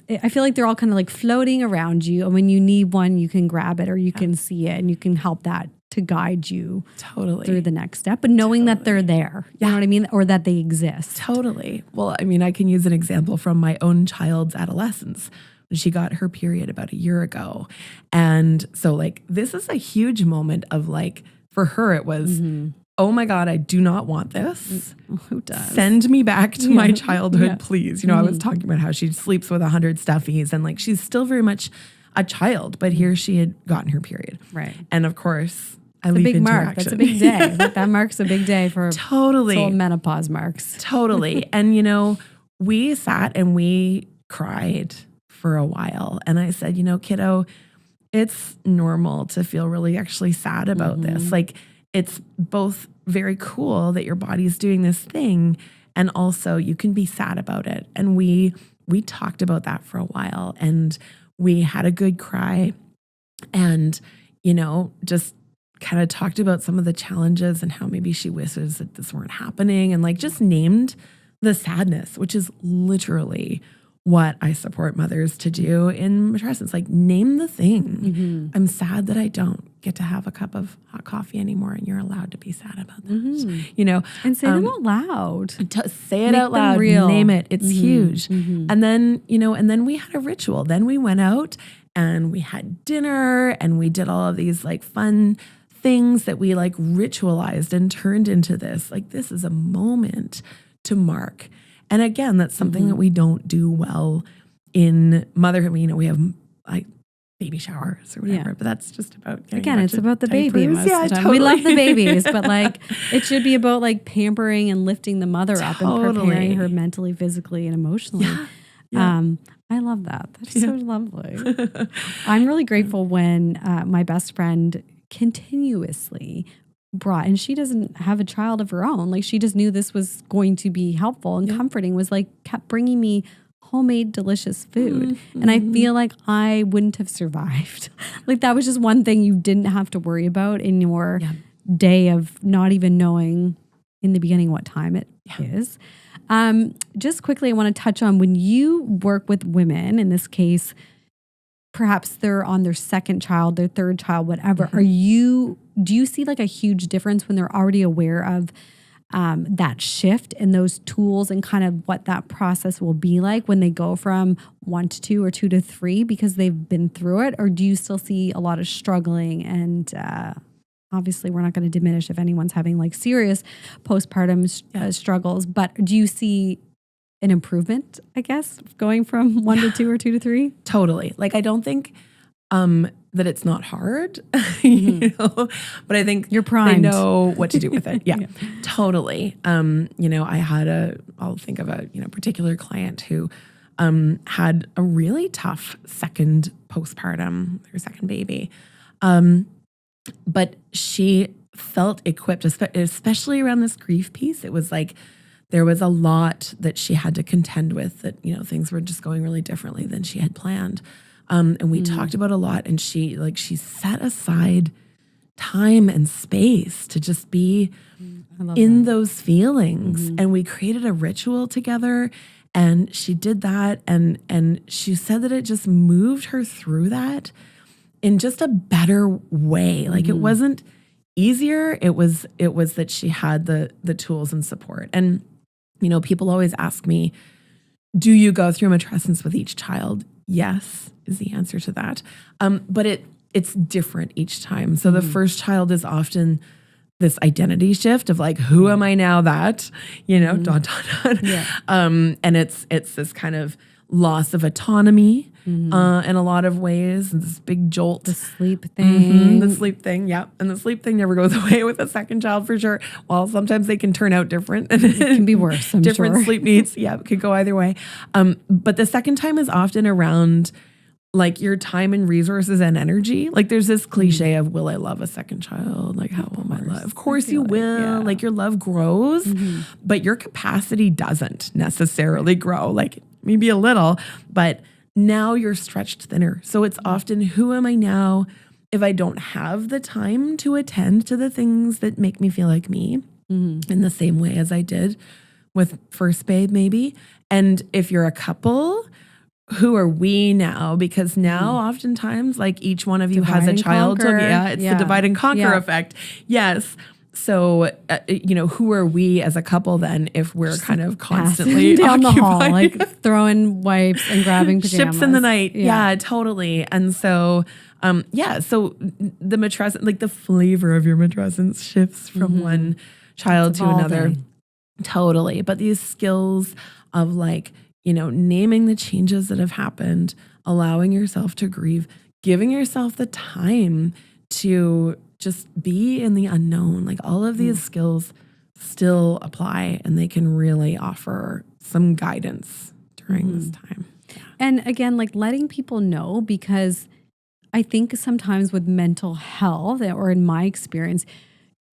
[SPEAKER 1] I feel like they're all kind of like floating around you. And when you need one, you can grab it or you can see it and you can help that to guide you through the next step. But knowing that they're there, you know what I mean? Or that they exist.
[SPEAKER 2] Totally. Well, I mean, I can use an example from my own child's adolescence. She got her period about a year ago. And so like, this is a huge moment of like, for her, it was, oh my God, I do not want this.
[SPEAKER 1] Who does?
[SPEAKER 2] Send me back to my childhood, please. You know, I was talking about how she sleeps with 100 stuffies and like, she's still very much a child, but here she had gotten her period.
[SPEAKER 1] Right.
[SPEAKER 2] And of course, I
[SPEAKER 1] leap
[SPEAKER 2] into
[SPEAKER 1] big mark.
[SPEAKER 2] action.
[SPEAKER 1] That's a big day. Like, that marks a big day for
[SPEAKER 2] totally
[SPEAKER 1] menopause marks.
[SPEAKER 2] Totally. And you know, we sat and we cried for a while. And I said, you know, kiddo, it's normal to feel really actually sad about this. Like it's both very cool that your body's doing this thing and also you can be sad about it. And we talked about that for a while and we had a good cry and, you know, just kind of talked about some of the challenges and how maybe she wishes that this weren't happening and like just named the sadness, which is literally what I support mothers to do in matrescence. Like name the thing. I'm sad that I don't get to have a cup of hot coffee anymore and you're allowed to be sad about that. You know,
[SPEAKER 1] and say them out loud.
[SPEAKER 2] Say it out loud, name it. It's huge. And then, you know, and then we had a ritual. Then we went out and we had dinner and we did all of these like fun things that we like ritualized and turned into this. Like this is a moment to mark. And again, that's something that we don't do well in motherhood. You know, we have like baby showers or whatever, but that's just about getting
[SPEAKER 1] again, it's about the baby most of the time.
[SPEAKER 2] Totally.
[SPEAKER 1] We love the babies, but like it should be about like pampering and lifting the mother up and preparing her mentally, physically, and emotionally. I love that. That's so lovely. I'm really grateful when my best friend continuously brought, and she doesn't have a child of her own. Like she just knew this was going to be helpful and comforting, was like kept bringing me homemade delicious food. And I feel like I wouldn't have survived. Like that was just one thing you didn't have to worry about in your day of not even knowing in the beginning what time it is. Just quickly, I want to touch on when you work with women, in this case, perhaps they're on their second child, their third child, whatever. Do you see like a huge difference when they're already aware of that shift and those tools and kind of what that process will be like when they go from 1 to 2 or 2 to 3 because they've been through it? Or do you still see a lot of struggling? And obviously we're not going to diminish if anyone's having like serious postpartum struggles, but do you see an improvement, I guess, going from 1 to 2 or 2 to 3?
[SPEAKER 2] Totally. Like, I don't think that it's not hard, you know, but I think
[SPEAKER 1] you're primed.
[SPEAKER 2] They know what to do with it. Yeah, totally. You know, I'll think of a, you know, particular client who had a really tough second postpartum, their second baby. But she felt equipped, especially around this grief piece. It was like, there was a lot that she had to contend with, that, you know, things were just going really differently than she had planned. And we talked about a lot, and she set aside time and space to just be in those feelings. And we created a ritual together, and she did that. And she said that it just moved her through that in just a better way. Like it wasn't easier. It was that she had the tools and support. And, people always ask me, do you go through matrescence with each child? Yes, is the answer to that. But it's different each time. So the first child is often this identity shift of like, who am I now that, dot, dot, dot. Yeah. And it's this kind of loss of autonomy in a lot of ways. This big jolt.
[SPEAKER 1] The sleep thing.
[SPEAKER 2] The sleep thing, yeah. And the sleep thing never goes away with a second child for sure. Well, sometimes they can turn out different.
[SPEAKER 1] It can be worse, I'm
[SPEAKER 2] different
[SPEAKER 1] sure.
[SPEAKER 2] sleep needs, yeah, it could go either way. But the second time is often around like your time and resources and energy. Like there's this cliche of, will I love a second child? Like how will I love? Of course you will. Yeah. Like your love grows, but your capacity doesn't necessarily grow. Like maybe a little, but now you're stretched thinner. So it's often, who am I now if I don't have the time to attend to the things that make me feel like me in the same way as I did with first babe maybe? And if you're a couple, who are we now? Because now oftentimes like each one of you has a child. It's the divide and conquer effect. Yes. So, who are we as a couple then if we're just kind of constantly
[SPEAKER 1] down the hall,
[SPEAKER 2] occupied?
[SPEAKER 1] like throwing wipes and grabbing pajamas.
[SPEAKER 2] Ships in the night. Yeah, totally. And so, so the matrescence, like the flavor of your matrescence shifts from one child to another. Totally. But these skills of like, naming the changes that have happened, allowing yourself to grieve, giving yourself the time to just be in the unknown. Like all of these skills still apply, and they can really offer some guidance during this time. Yeah.
[SPEAKER 1] And again, like letting people know, because I think sometimes with mental health, or in my experience,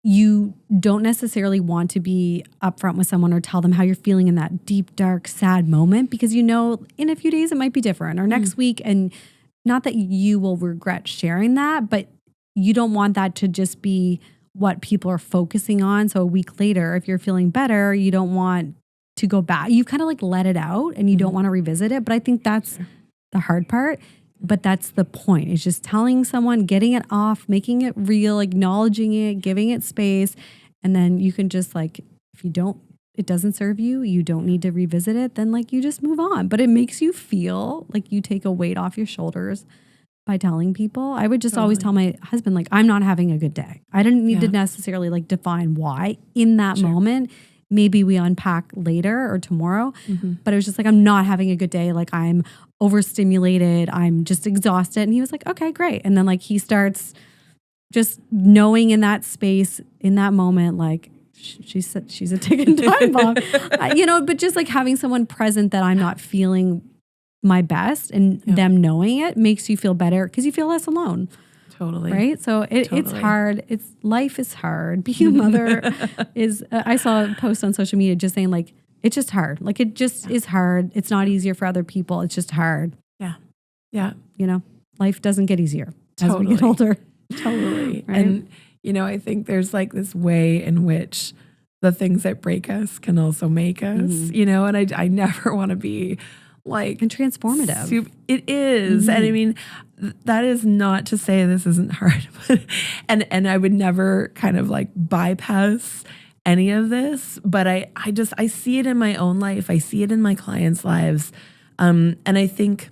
[SPEAKER 1] you don't necessarily want to be upfront with someone or tell them how you're feeling in that deep, dark, sad moment, because in a few days it might be different, or next week. And not that you will regret sharing that, but you don't want that to just be what people are focusing on. So a week later, if you're feeling better, you don't want to go back. You've kind of like let it out and you don't want to revisit it. But I think that's the hard part. But that's the point. It's just telling someone, getting it off, making it real, acknowledging it, giving it space. And then you can just like, if it doesn't serve you, you don't need to revisit it, then like you just move on. But it makes you feel like you take a weight off your shoulders by telling people. I would just always tell my husband, like, I'm not having a good day. I didn't need to necessarily like define why in that moment. Maybe we unpack later or tomorrow, but it was just like, I'm not having a good day. Like I'm overstimulated. I'm just exhausted. And he was like, okay, great. And then like, he starts just knowing in that space, in that moment, like she said, she's a ticking time bomb, but just like having someone present that I'm not feeling my best, and them knowing it makes you feel better because you feel less alone.
[SPEAKER 2] Totally.
[SPEAKER 1] Right. So it's hard. Life is hard. Being a mother is, I saw a post on social media just saying like, it's just hard. Like it just is hard. It's not easier for other people. It's just hard.
[SPEAKER 2] Yeah. Yeah.
[SPEAKER 1] Life doesn't get easier as we get older.
[SPEAKER 2] Totally.
[SPEAKER 1] Right?
[SPEAKER 2] And, I think there's like this way in which the things that break us can also make us, and I never want to be like,
[SPEAKER 1] and transformative.
[SPEAKER 2] It is. And I mean, that is not to say this isn't hard, and I would never kind of like bypass any of this, but I see it in my own life. I see it in my clients' lives. And I think,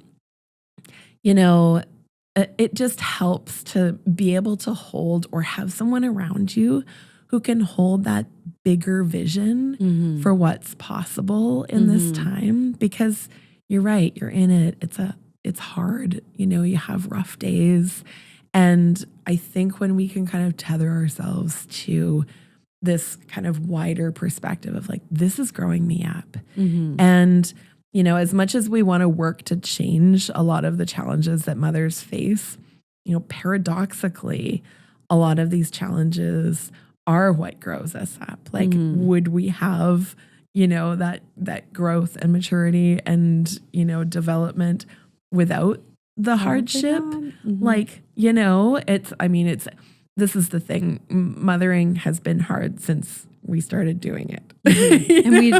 [SPEAKER 2] it just helps to be able to hold or have someone around you who can hold that bigger vision for what's possible in this time, because you're right. You're in it. It's hard. You have rough days. And I think when we can kind of tether ourselves to this kind of wider perspective of like, this is growing me up. And, as much as we want to work to change a lot of the challenges that mothers face, paradoxically, a lot of these challenges are what grows us up. Like, would we have that growth and maturity and, development without the hardship? Like, it's this is the thing. Mothering has been hard since we started doing it.
[SPEAKER 1] And we,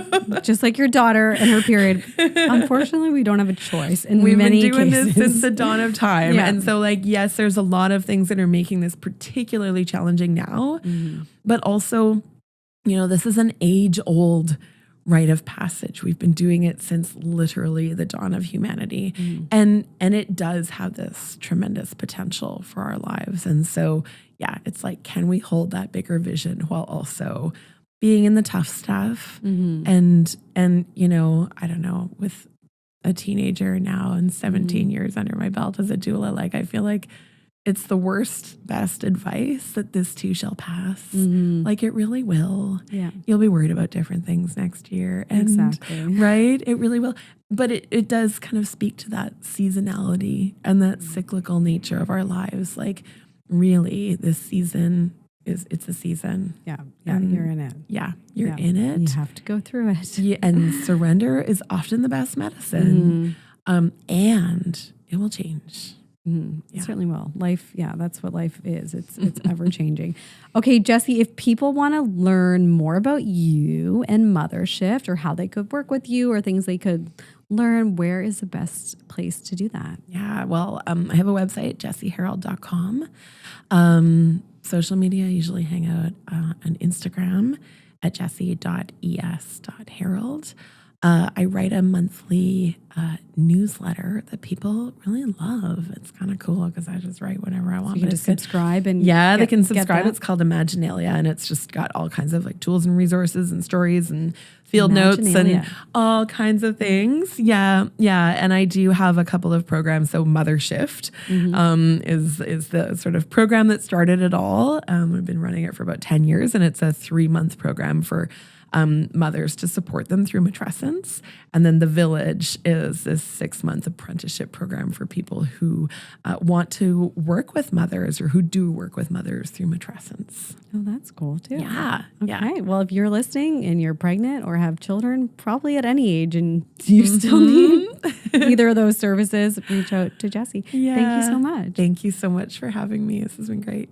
[SPEAKER 1] just like your daughter and her period, unfortunately, we don't have a choice in
[SPEAKER 2] We've
[SPEAKER 1] many
[SPEAKER 2] been doing
[SPEAKER 1] cases.
[SPEAKER 2] this since the dawn of time.
[SPEAKER 1] Yeah.
[SPEAKER 2] And so like, yes, there's a lot of things that are making this particularly challenging now, but also, you know, this is an age-old rite of passage. We've been doing it since literally the dawn of humanity. And it does have this tremendous potential for our lives. And so, yeah, it's like, can we hold that bigger vision while also being in the tough stuff? And, you know, I don't know, with a teenager now and 17 years under my belt as a doula, like, I feel like it's the worst, best advice that this too shall pass. Like, it really will.
[SPEAKER 1] Yeah.
[SPEAKER 2] You'll be worried about different things next year. And,
[SPEAKER 1] Exactly.
[SPEAKER 2] right? It really will. But it does kind of speak to that seasonality and that cyclical nature of our lives. Like, really, this season it's a season.
[SPEAKER 1] Yeah. You're in it.
[SPEAKER 2] Yeah, you're in it.
[SPEAKER 1] You have to go through it.
[SPEAKER 2] Yeah, and surrender is often the best medicine. And it will change.
[SPEAKER 1] It certainly will. Life, that's what life is. It's ever changing. Okay, Jessie, if people want to learn more about you and Mothershift, or how they could work with you, or things they could learn, where is the best place to do that?
[SPEAKER 2] Yeah, well, I have a website, jessieharrold.com. Social media, I usually hang out on Instagram at jessie.es.harrold. I write a monthly newsletter that people really love. It's kind of cool because I just write whenever I want.
[SPEAKER 1] So you can just subscribe and
[SPEAKER 2] they can subscribe. It's called Imaginalia, and it's just got all kinds of like tools and resources and stories and field notes and all kinds of things. Yeah. And I do have a couple of programs. So Mothershift is the sort of program that started it all. We've been running it for about 10 years, and it's a 3-month program for mothers to support them through matrescence. And then The Village is this 6-month apprenticeship program for people who want to work with mothers, or who do work with mothers through matrescence.
[SPEAKER 1] Oh, that's cool too.
[SPEAKER 2] Yeah.
[SPEAKER 1] Okay. Well, if you're listening and you're pregnant or have children, probably at any age, and you still need either of those services, reach out to Jessie.
[SPEAKER 2] Yeah.
[SPEAKER 1] Thank you so much.
[SPEAKER 2] Thank you so much for having me. This has been great.